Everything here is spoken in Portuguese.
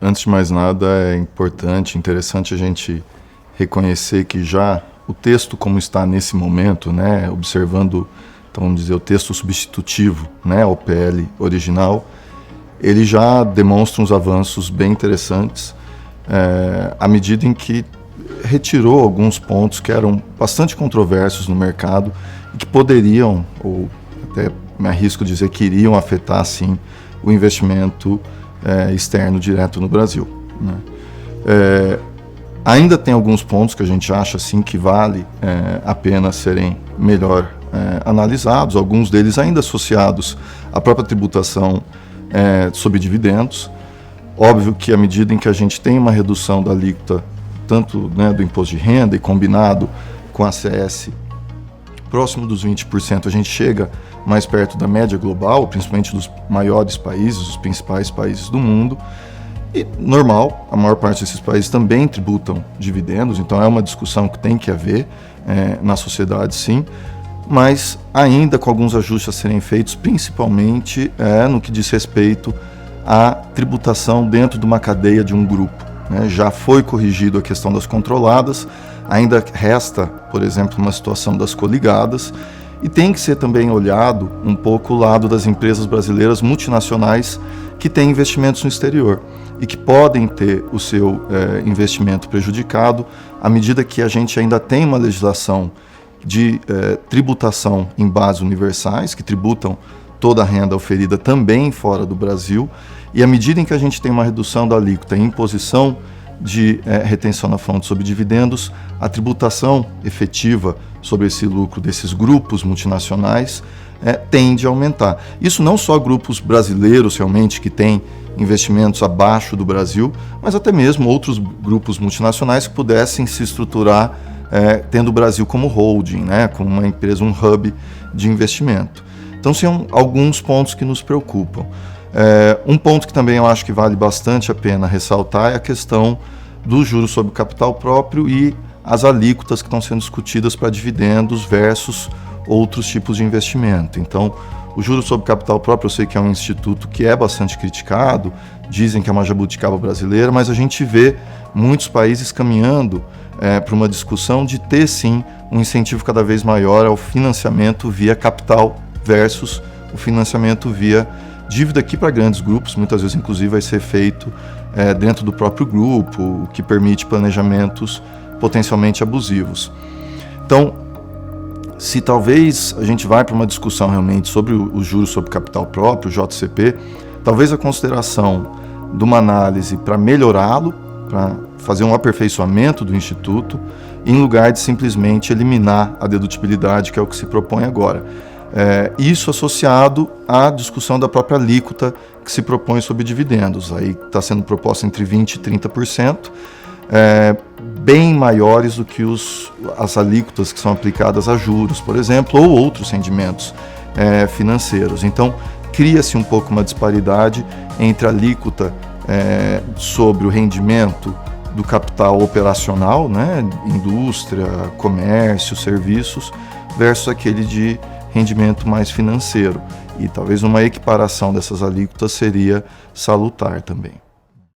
Antes de mais nada, é importante, interessante a gente reconhecer que já o texto como está nesse momento, né, observando, então, vamos dizer, o texto substitutivo, né, ao PL original, ele já demonstra uns avanços bem interessantes, à medida em que retirou alguns pontos que eram bastante controversos no mercado e que poderiam, ou até me arrisco dizer que iriam afetar, sim, o investimento externo direto no Brasil, né? Ainda tem alguns pontos que a gente acha assim, que vale a pena serem melhor analisados, alguns deles ainda associados à própria tributação sobre dividendos. Óbvio que à medida em que a gente tem uma redução da alíquota, tanto, né, do imposto de renda e combinado com a CS próximo dos 20%, a gente chega mais perto da média global, principalmente dos maiores países, os principais países do mundo. E normal, a maior parte desses países também tributam dividendos, então é uma discussão que tem que haver na sociedade, sim, mas ainda com alguns ajustes a serem feitos, principalmente no que diz respeito à tributação dentro de uma cadeia de um grupo, né? Já foi corrigido a questão das controladas, ainda resta, por exemplo, uma situação das coligadas, e tem que ser também olhado um pouco o lado das empresas brasileiras multinacionais que têm investimentos no exterior e que podem ter o seu investimento prejudicado à medida que a gente ainda tem uma legislação de tributação em bases universais, que tributam toda a renda oferida também fora do Brasil, e à medida em que a gente tem uma redução da alíquota em imposição de retenção na fonte sobre dividendos, a tributação efetiva sobre esse lucro desses grupos multinacionais tende a aumentar. Isso não só grupos brasileiros realmente que têm investimentos abaixo do Brasil, mas até mesmo outros grupos multinacionais que pudessem se estruturar tendo o Brasil como holding, né, como uma empresa, um hub de investimento. Então são alguns pontos que nos preocupam. Um ponto que também eu acho que vale bastante a pena ressaltar é a questão dos juros sobre o capital próprio e as alíquotas que estão sendo discutidas para dividendos versus outros tipos de investimento. Então, o juros sobre capital próprio, eu sei que é um instituto que é bastante criticado, dizem que é uma jabuticaba brasileira, mas a gente vê muitos países caminhando para uma discussão de ter, sim, um incentivo cada vez maior ao financiamento via capital versus o financiamento via dívida, aqui para grandes grupos, muitas vezes inclusive vai ser feito dentro do próprio grupo, o que permite planejamentos potencialmente abusivos. Então, se talvez a gente vai para uma discussão realmente sobre os juros sobre capital próprio, o JCP, talvez a consideração de uma análise para melhorá-lo, para fazer um aperfeiçoamento do Instituto, em lugar de simplesmente eliminar a dedutibilidade, que é o que se propõe agora. Isso associado à discussão da própria alíquota que se propõe sobre dividendos. Aí está sendo proposta entre 20% e 30%, bem maiores do que as alíquotas que são aplicadas a juros, por exemplo, ou outros rendimentos financeiros. Então, cria-se um pouco uma disparidade entre a alíquota sobre o rendimento do capital operacional, né, indústria, comércio, serviços, versus aquele de rendimento mais financeiro. E talvez uma equiparação dessas alíquotas seria salutar também.